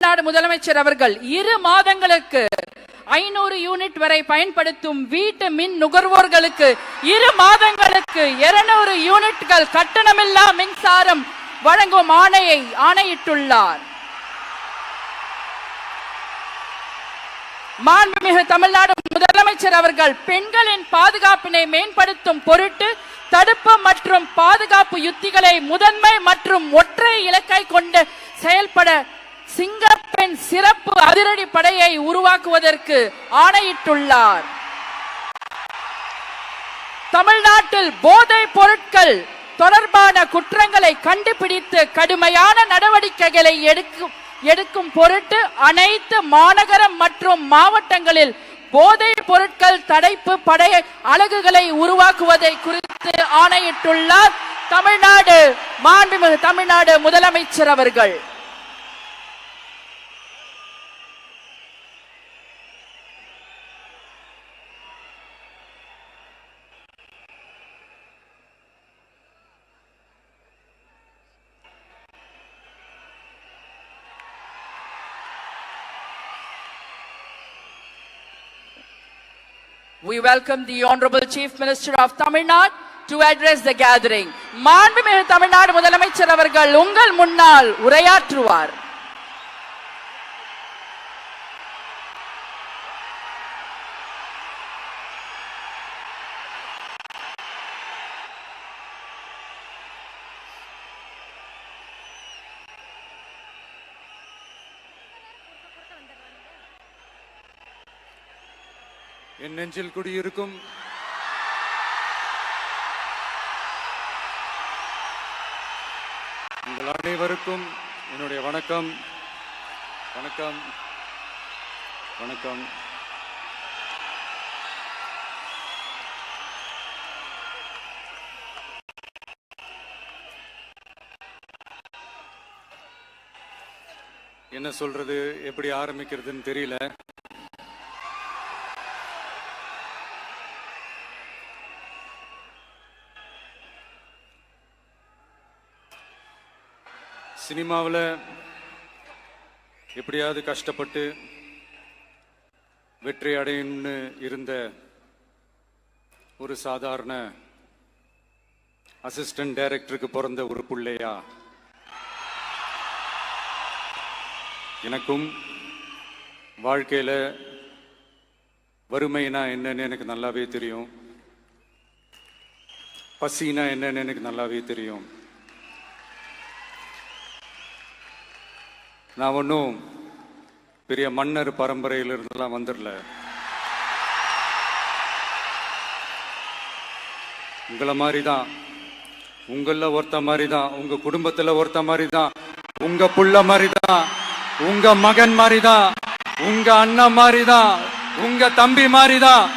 தமிழ்நாடு முதலமைச்சர் அவர்கள் 2 மாதங்களுக்கு 500 யூனிட் வரை பயன்படுத்தும் வீட்டு மின் நுகர்வோர்களுக்கு 2 மாதங்களுக்கு 200 யூனிட்கள் கட்டணமில்லா மின்சாரம் வழங்கும் ஆணையிட்டுள்ளார். மாண்புமிகு தமிழ்நாடு முதலமைச்சர் அவர்கள் பெண்களின் பாதுகாப்பினை மேம்படுத்தும் பொருட்டு தடுப்பு மற்றும் பாதுகாப்பு யுத்திகளை முதன்மை மற்றும் ஒற்றை இலக்கை கொண்டு செயல்பட சிங்கப்பெண் சிறப்பு அதிரடி படையை உருவாக்குவதற்கு ஆணையிட்டுள்ளார். தமிழ்நாட்டில் போதைப் பொருட்கள் தொடர்பான குற்றங்களை கண்டுபிடித்து கடுமையான நடவடிக்கைகளை எடுக்கும் பொருட்டு அனைத்து மாநகரம் மற்றும் மாவட்டங்களில் போதைப் பொருட்கள் தடுப்பு படை அலகுகளை உருவாக்குவதை குறித்து ஆணையிட்டுள்ளார் மாண்புமிகு தமிழ்நாடு முதலமைச்சர் அவர்கள். We welcome the Honorable Chief Minister of Tamil Nadu to address the gathering. மாண்புமிகு தமிழ்நாடு முதலமைச்சர் அவர்கள் உங்கள் முன்னால் உரையாற்றுவார். என் நெஞ்சில் குடியிருக்கும் உங்கள் அனைவருக்கும் என்னுடைய வணக்கம். வணக்கம் வணக்கம். என்ன சொல்றது, எப்படி ஆரம்பிக்கிறதுன்னு தெரியல. சினிமாவில் எப்படியாவது கஷ்டப்பட்டு வெற்றி அடையணும்னு இருந்த ஒரு சாதாரண அசிஸ்டன்ட் டைரக்டருக்கு பிறந்த ஒரு பிள்ளையா எனக்கும் வாழ்க்கையில் வறுமைனா என்னன்னு எனக்கு நல்லாவே தெரியும், பசினா என்னன்னு எனக்கு நல்லாவே தெரியும். நான் ஒன்றும் பெரிய மன்னர் பரம்பரையிலிருந்துலாம் வந்துடல. உங்களை மாதிரி தான், உங்களில் ஒருத்த மாதிரி தான், உங்க குடும்பத்தில் ஒருத்த மாதிரி தான், உங்க புள்ள மாதிரி தான், உங்க மகன் மாதிரி தான், உங்க அண்ணன் மாதிரி தான், உங்க தம்பி மாதிரி தான்.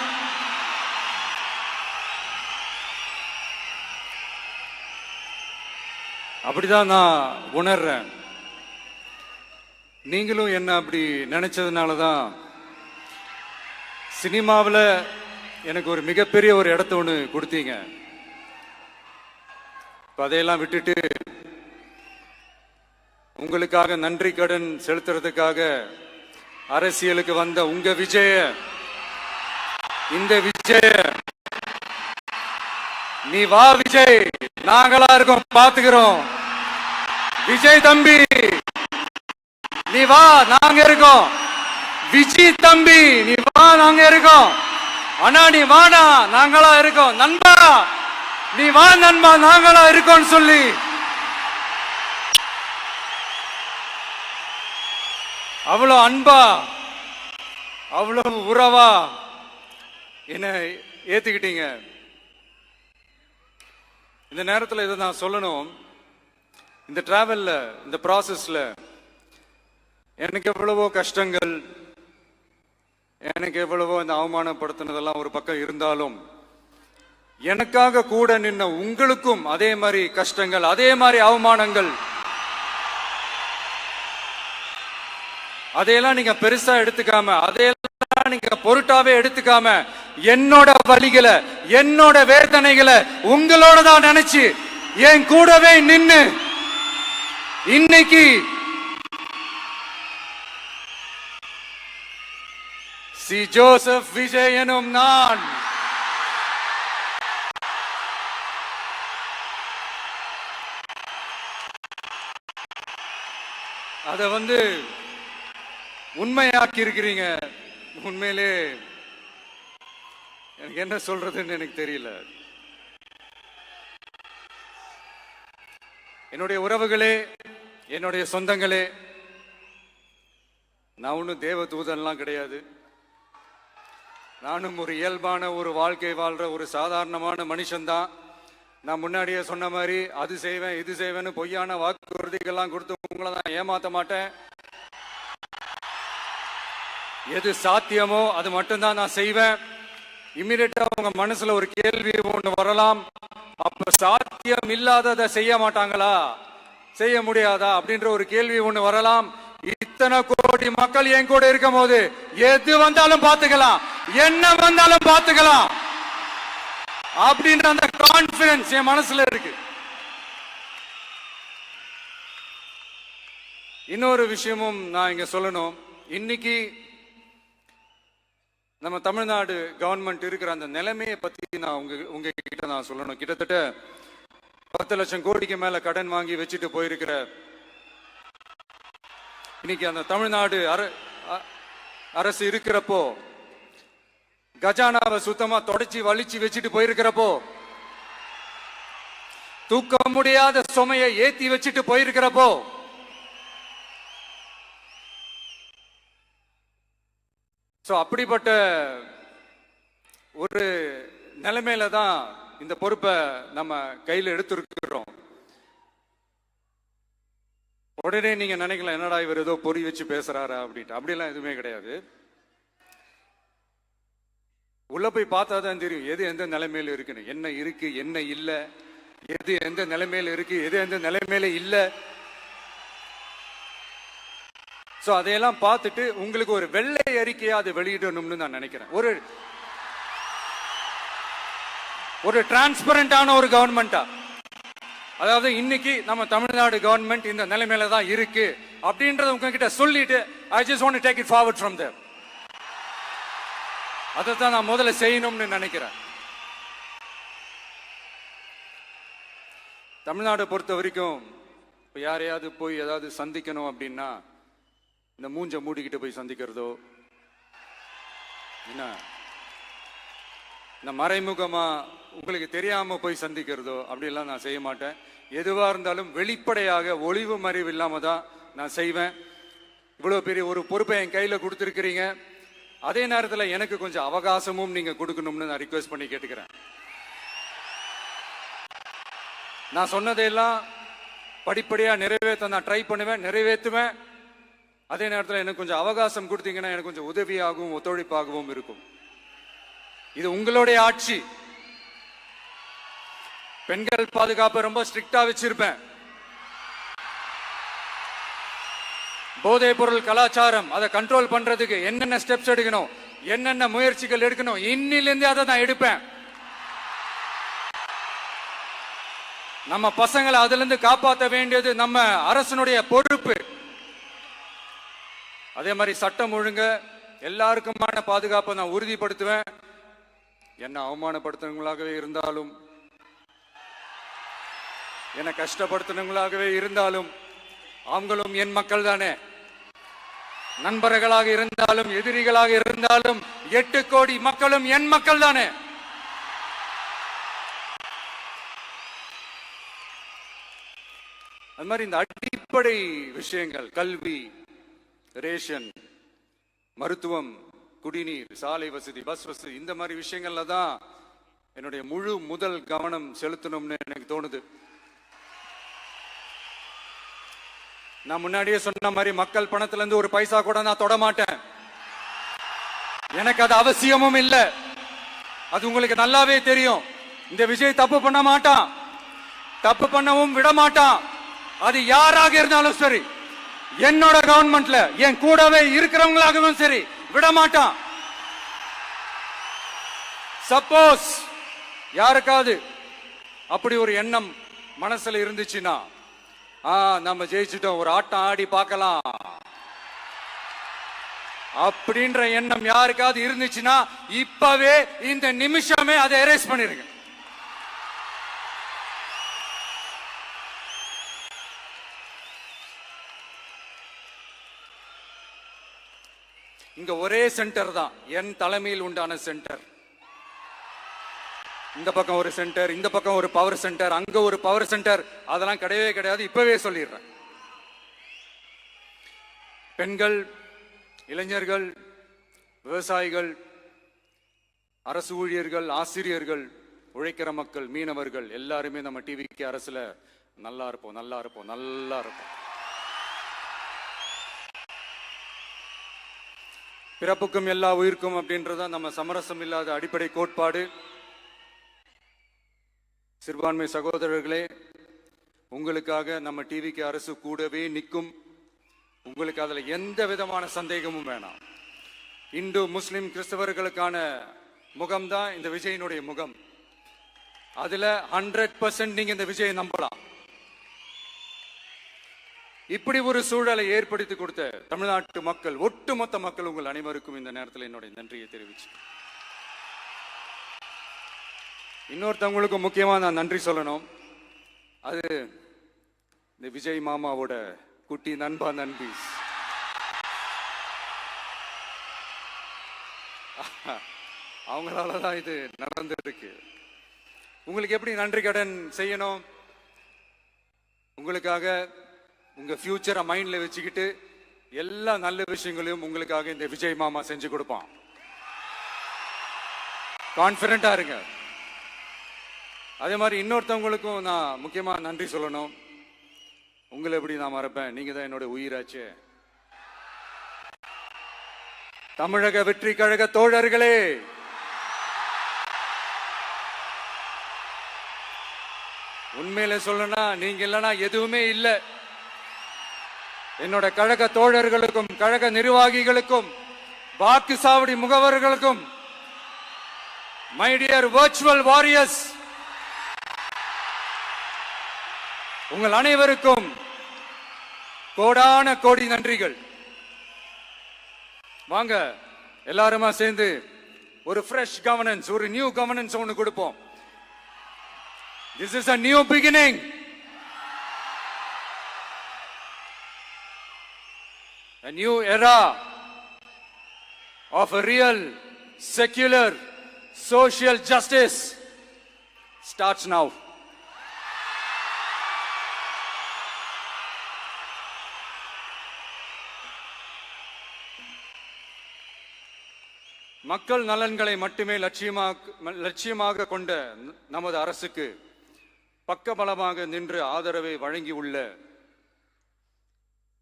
அப்படிதான் நான் உணர்றேன். நீங்களும் என்ன அப்படி நினைச்சதுனால தான் சினிமாவில் எனக்கு ஒரு மிகப்பெரிய ஒரு இடத்த ஒன்று கொடுத்தீங்க. அதையெல்லாம் விட்டுட்டு உங்களுக்காக நன்றி கடன் செலுத்துறதுக்காக அரசியலுக்கு வந்த உங்க விஜய, இந்த விஜய, நீ வா விஜய், நாங்களா இருக்கோம், பாத்துக்கிறோம். விஜய் தம்பி நீ வா, நாங்க இருக்கோம். விஜய் தம்பி நீ வா, நாங்க இருக்கோம். அண்ணா நீ வாடா, நாங்களா இருக்கோம். நண்பா நீ வா நண்பா, நாங்களா இருக்கோம் சொல்லி அவ்வளவு அன்பா, அவ்வளவு உறவா என்ன ஏத்துக்கிட்டீங்க. இந்த நேரத்தில் இதை நான் சொல்லணும். இந்த டிராவல்ல, இந்த ப்ராசஸ்ல எனக்கு எவ்வளவோ கஷ்டங்கள், எனக்கு எவ்வளவோ இந்த அவமானப்படுத்தினதெல்லாம் ஒரு பக்கம் இருந்தாலும் எனக்காக கூட நின்ன உங்களுக்கும் அதே மாதிரி கஷ்டங்கள், அதே மாதிரி அவமானங்கள், அதையெல்லாம் நீங்க பெருசா எடுத்துக்காம, அதையெல்லாம் நீங்க பொருட்டாவே எடுத்துக்காம என்னோட வலிகளை, என்னோட வேதனைகளை உங்களோட தான் நினைச்சு என் கூடவே நின்னு இன்னைக்கு சி ஜோசப் விஜய் எனும் நான் அத உண்மையாக்கி இருக்கிறீங்க. உண்மையிலே எனக்கு என்ன சொல்றதுன்னு எனக்கு தெரியல. என்னுடைய உறவுகளே, என்னுடைய சொந்தங்களே, நான் ஒன்றும் தேவ தூதன்லாம் கிடையாது. நானும் ஒரு இயல்பான ஒரு வாழ்க்கை வாழ்ற ஒரு சாதாரணமான மனுஷன்தான். நான் முன்னாடியே சொன்ன மாதிரி அது செய்வேன் இது செய்வேன்னு பொய்யான வாக்குறுதிகள்லாம் கொடுத்து உங்களை நான் ஏமாத்த மாட்டேன். எது சாத்தியமோ அது மட்டும்தான் நான் செய்வேன். இம்மிடியட்டா உங்க மனசுல ஒரு கேள்வி ஒன்று வரலாம், அப்ப சாத்தியம் இல்லாததை செய்ய மாட்டாங்களா, செய்ய முடியாதா அப்படின்ற ஒரு கேள்வி ஒன்று வரலாம். இத்தனை கோடி மக்கள் என் கூட இருக்கும் போது எது வந்தாலும் பார்த்துக்கலாம், என்ன வந்தாலும் பார்த்துக்கலாம் அப்படின்ற அந்த கான்பிடன்ஸ் என் மனசுல இருக்கு. இன்னொரு விஷயமும் நான் இங்க சொல்லணும். இன்னைக்கு நம்ம தமிழ்நாடு கவர்மெண்ட் இருக்கிற அந்த நிலைமையை பத்தி நான் உங்ககிட்ட நான் சொல்லணும். கிட்டத்தட்ட 10 லட்சம் கோடிக்கு மேல கடன் வாங்கி வச்சுட்டு போயிருக்கிற இன்னைக்கு அந்த தமிழ்நாடு அரசு இருக்கிறப்போ, கஜானாவை சுத்தமா தொடச்சி வலிச்சு வச்சுட்டு போயிருக்கிறப்போ, தூக்க முடியாத சுமையை ஏத்தி வச்சுட்டு போயிருக்கிறப்போ, அப்படிப்பட்ட ஒரு நிலைமையில தான் இந்த பொறுப்பை நம்ம கையில் எடுத்திருக்கிறோம். உடனே நீங்க நினைக்கலாம், என்னடா இவர் ஏதோ பொறி வச்சு பேசுறாரா அப்படின்ட்டு. அப்படிலாம் எதுவுமே கிடையாது. உள்ள போய் பார்த்தா தான் தெரியும் எது எந்த நிலைமையில இருக்குன்னு, என்ன இருக்கு என்ன இல்லை, எது எந்த நிலைமையில இருக்கு எது எந்த நிலைமையில இல்லை. சோ அதையெல்லாம் பார்த்துட்டு உங்களுக்கு ஒரு வெள்ளை அறிக்கையா அதை வெளியிடணும்னு நான் நினைக்கிறேன். ஒரு டிரான்ஸ்பரண்டான ஒரு கவர்மெண்டா, அதாவது இன்னைக்கு நம்ம தமிழ்நாடு கவர்மெண்ட் இந்த நிலைமையில தான் இருக்கு அப்படின்றத உங்ககிட்ட சொல்லிட்டு I just want to take it forward from there. அதை தான் நான் முதல்ல செய்யணும்னு நினைக்கிறேன். தமிழ்நாட்டை பொறுத்த வரைக்கும் யாரையாவது போய் ஏதாவது சந்திக்கணும் அப்படின்னா இந்த மூஞ்ச மூடிக்கிட்டு போய் சந்திக்கிறதோ, என்ன இந்த மறைமுகமா உங்களுக்கு தெரியாம போய் சந்திக்கிறதோ அப்படிலாம் நான் செய்ய மாட்டேன். எதுவா இருந்தாலும் வெளிப்படையாக ஒளிவு மறைவு இல்லாம தான் நான் செய்வேன். இவ்வளவு பெரிய ஒரு பொறுப்பை என் கையில கொடுத்துருக்கிறீங்க. அதே நேரத்தில் எனக்கு கொஞ்சம் அவகாசமும் நீங்க கொடுக்கணும்னு நான் ரிக்வெஸ்ட் பண்ணி கேட்டுக்கிறேன். நான் சொன்னதையெல்லாம் படிப்படியா நிறைவேற்ற நான் ட்ரை பண்ணுவேன், நிறைவேற்றுவேன். அதே நேரத்தில் எனக்கு கொஞ்சம் அவகாசம் கொடுத்தீங்கன்னா எனக்கு கொஞ்சம் உதவியாகவும் ஒத்துழைப்பாகவும் இருக்கும். இது உங்களுடைய ஆட்சி. பெண்கள் பாதுகாப்பை ரொம்ப ஸ்ட்ரிக்டா வச்சிருப்பேன். போதைப் பொருள் கலாச்சாரம் அதை கண்ட்ரோல் பண்றதுக்கு என்னென்ன ஸ்டெப்ஸ் எடுக்கணும், என்னென்ன முயற்சிகள் எடுக்கணும், இன்னிலிருந்தே அதை நான் எடுப்பேன். நம்ம பசங்களை அதுல இருந்து காப்பாற்ற வேண்டியது நம்ம அரசனுடைய பொறுப்பு. அதே மாதிரி சட்டம் ஒழுங்கு எல்லாருக்குமான பாதுகாப்பை நான் உறுதிப்படுத்துவேன். என்ன அவமானப்படுத்துறவங்களாகவே இருந்தாலும், என்ன கஷ்டப்படுத்துறவங்களாகவே இருந்தாலும், அவங்களும் என் மக்கள் தானே. நண்பர்களாக இருந்தாலும் எதிரிகளாக இருந்தாலும் 8 கோடி மக்களும் என் மக்கள் தானே. அது மாதிரி இந்த அடிப்படை விஷயங்கள், கல்வி, ரேஷன், மருத்துவம், குடிநீர், சாலை வசதி, பஸ் வசதி, இந்த மாதிரி விஷயங்கள்ல தான் என்னுடைய முதல் கவனம் செலுத்தணும்னு எனக்கு தோணுது. நான் முன்னாடியே சொன்ன மாதிரி மக்கள் பணத்துல இருந்து ஒரு பைசா கூட நான் தொட மாட்டேன். எனக்கு அது அவசியமும் இல்லை. அது உங்களுக்கு நல்லாவே தெரியும். இந்த விஜய் தப்பு பண்ண மாட்டான், தப்பு பண்ணவும் விட மாட்டான். அது யாராக இருந்தாலும் சரி, என்னோட கவர்மெண்ட்ல என் கூடவே இருக்கிறவங்களாகவும் சரி, விட மாட்டான். சப்போஸ் யாருக்காவது அப்படி ஒரு எண்ணம் மனசுல இருந்துச்சுன்னா, நம்ம ஜெயிச்சிட்டோம், ஒரு ஆட்டம் ஆடி பார்க்கலாம், அப்படின்ற எண்ணம் யாருக்காவது இருந்துச்சுன்னா இப்பவே இந்த நிமிஷமே அதை எரேஸ் பண்ணிருங்க. இங்க ஒரே சென்டர் தான், என் தலைமையில் உண்டான சென்டர். இந்த பக்கம் ஒரு சென்டர், இந்த பக்கம் ஒரு பவர் சென்டர், அங்க ஒரு பவர் சென்டர், அதெல்லாம் கிடையவே கிடையாது. இப்பவே சொல்லிடுறேன். பெண்கள், இளைஞர்கள், விவசாயிகள், அரசு ஊழியர்கள், ஆசிரியர்கள், உழைக்கிற மக்கள், மீனவர்கள் எல்லாருமே நம்ம டிவிக்கு அரசுல நல்லா இருப்போம், நல்லா இருப்போம், நல்லா இருப்போம். பிறப்புக்கும் எல்லா உயிர்க்கும் அப்படின்றதான் நம்ம சமரசம் இல்லாத அடிப்படை கோட்பாடு. சிறுபான்மை சகோதரர்களே, உங்களுக்காக நம்ம டிவிக்கு அரசு கூடவே நிற்கும். உங்களுக்கு அதுல எந்த விதமான சந்தேகமும் வேணாம். இந்து முஸ்லிம் கிறிஸ்தவர்களுக்கான முகம்தான் இந்த விஜயனுடைய முகம். அதுல 100% நீங்க இந்த விஜயை நம்பலாம். இப்படி ஒரு சூழலை ஏற்படுத்தி கொடுத்த தமிழ்நாட்டு மக்கள், ஒட்டுமொத்த மக்கள், உங்கள் அனைவருக்கும் இந்த நேரத்தில் என்னுடைய நன்றியை தெரிவிச்சு, இன்னொருத்தவங்களுக்கு முக்கியமா நான் நன்றி சொல்லணும். அது இந்த விஜய் மாமாவோட குட்டி நண்பா நண்பி. அவங்களாலதான் இது நடந்திருக்கு. உங்களுக்கு எப்படி நன்றி கடன் செய்யணும்? உங்களுக்காக உங்க ஃபியூச்சரை மைண்ட்ல வச்சுக்கிட்டு எல்லா நல்ல விஷயங்களையும் உங்களுக்காக இந்த விஜய் மாமா செஞ்சு கொடுப்பான். கான்பிடண்டா இருங்க. அதே மாதிரி இன்னொருத்தவங்களுக்கும் நான் முக்கியமா நன்றி சொல்லணும். உங்களை எப்படி நான் மறப்பேன்? நீங்க தான் என்னோட உயிராச்சு. தமிழக வெற்றி கழக தோழர்களே, உண்மையில சொல்லணும்னா நீங்க இல்லைன்னா எதுவுமே இல்லை. என்னோட கழக தோழர்களுக்கும், கழக நிர்வாகிகளுக்கும், வாக்கு சாவடி முகவர்களுக்கும், மை டியர் வர்ச்சுவல் வாரியர்ஸ், உங்கள் அனைவருக்கும் கோடான கோடி நன்றிகள். வாங்க எல்லாருமா சேர்ந்து ஒரு ஃப்ரெஷ் கவர்னன்ஸ், ஒரு நியூ கவர்னன்ஸ் ஒன்று கொடுப்போம். This is a new beginning. A new era of a real, secular, social justice starts now. மக்கள் நலன்களை மட்டுமே லட்சியமாக கொண்ட நமது அரசுக்கு பக்கபலமாக நின்று ஆதரவை வழங்கியுள்ள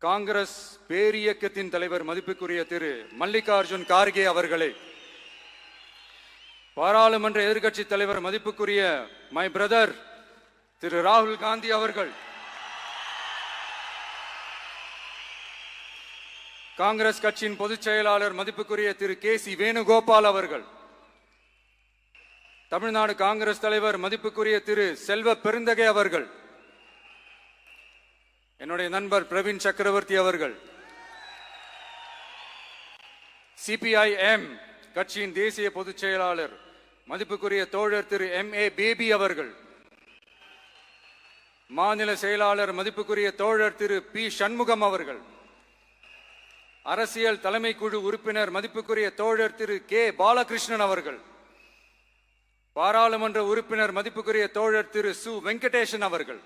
காங்கிரஸ் பேரியக்கத்தின் தலைவர் மதிப்புக்குரிய திரு மல்லிகார்ஜுன் கார்கே அவர்களே, பாராளுமன்ற எதிர்க்கட்சி தலைவர் மதிப்புக்குரிய மை பிரதர் திரு ராகுல் காந்தி அவர்கள், காங்கிரஸ் கட்சியின் பொதுச் செயலாளர் மதிப்புக்குரிய திரு கே.சி. வேணுகோபால் அவர்கள், தமிழ்நாடு காங்கிரஸ் தலைவர் மதிப்புக்குரிய திரு செல்வ பெருந்தகை அவர்கள், என்னுடைய நண்பர் பிரவீன் சக்கரவர்த்தி அவர்கள், சிபிஐஎம் கட்சியின் தேசிய பொதுச் செயலாளர் மதிப்புக்குரிய தோழர் திரு M.A. பேபி அவர்கள், மாநில செயலாளர் மதிப்புக்குரிய தோழர் திரு பி. சண்முகம் அவர்கள், அரசியல் தலைமை குழு உறுப்பினர் மதிப்புக்குரிய தோழர் திரு கே. பாலகிருஷ்ணன் அவர்கள், பாராளுமன்ற உறுப்பினர் மதிப்புக்குரிய தோழர் திரு சு. வெங்கடேசன் அவர்கள்,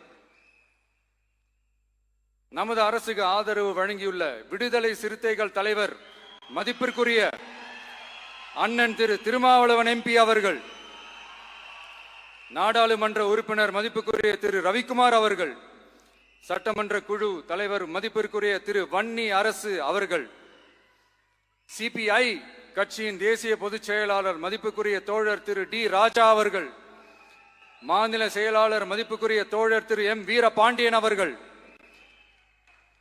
நமது அரசுக்கு ஆதரவு வழங்கியுள்ள விடுதலை சிறுத்தைகள் தலைவர் மதிப்பிற்குரிய அண்ணன் திரு திருமாவளவன் MP அவர்கள், நாடாளுமன்ற உறுப்பினர் மதிப்புக்குரிய திரு ரவிக்குமார் அவர்கள், சட்டமன்ற குழு தலைவர் மதிப்பிற்குரிய திரு வன்னி அரசு அவர்கள், சிபிஐ கட்சியின் தேசிய பொதுச் செயலாளர் மதிப்புக்குரிய தோழர் திரு டி. ராஜா அவர்கள், மாநில செயலாளர் மதிப்புக்குரிய தோழர் திரு M. வீரபாண்டியன் அவர்கள்,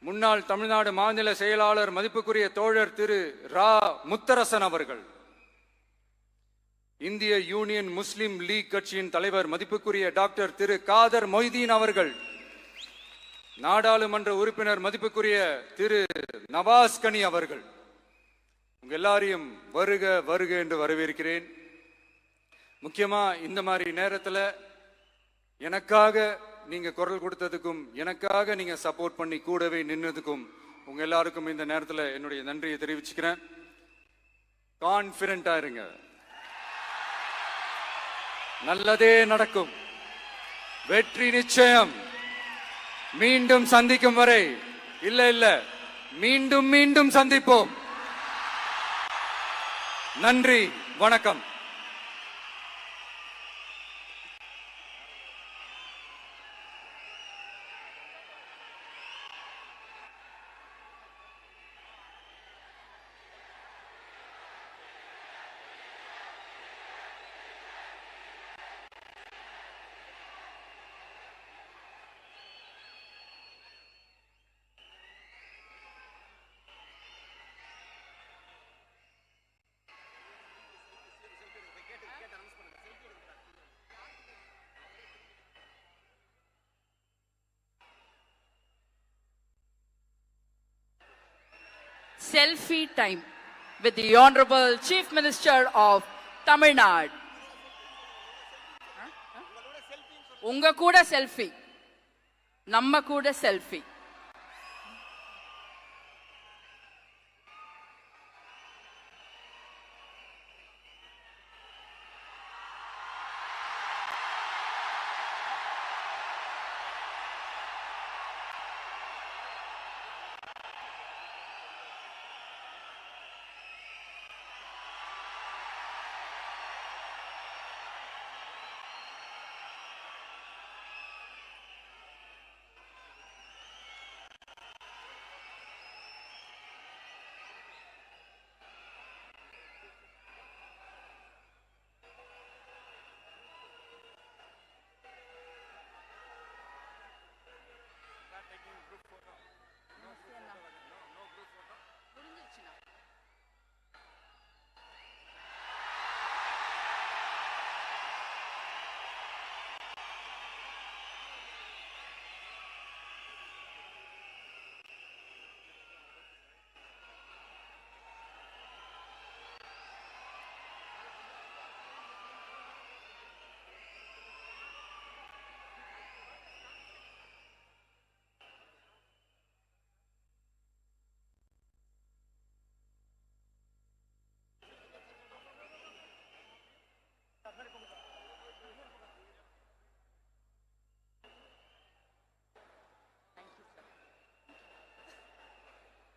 முன்னாள் தமிழ்நாடு மாநில செயலாளர் மதிப்புக்குரிய தோழர் திரு ரா. முத்தரசன் அவர்கள், இந்திய யூனியன் முஸ்லிம் லீக் கட்சியின் தலைவர் மதிப்புக்குரிய டாக்டர் திரு காதர் மொய்தீன் அவர்கள், நாடாளுமன்ற உறுப்பினர் மதிப்புக்குரிய திரு நவாஸ் கனி அவர்கள், உங்க எல்லாரையும் வருக வருக என்று வரவேற்கிறேன். முக்கியமா இந்த மாதிரி நேரத்துல எனக்காக நீங்க குரல் கொடுத்ததுக்கும் எனக்காக நீங்க சப்போர்ட் பண்ணி கூடவே நின்னதுக்கும் உங்க எல்லாருக்கும் இந்த நேரத்துல என்னுடைய நன்றியை தெரிவிச்சுக்கிறேன். கான்பிடென்டா இருங்க, நல்லதே நடக்கும், வெற்றி நிச்சயம். மீண்டும் சந்திக்கும் வரை இல்ல மீண்டும் மீண்டும் சந்திப்போம். நன்றி, வணக்கம். Selfie time with the Honorable Chief Minister of Tamil Nadu. உங்க கூட செல்ஃபி, நம்ம கூட செல்ஃபி.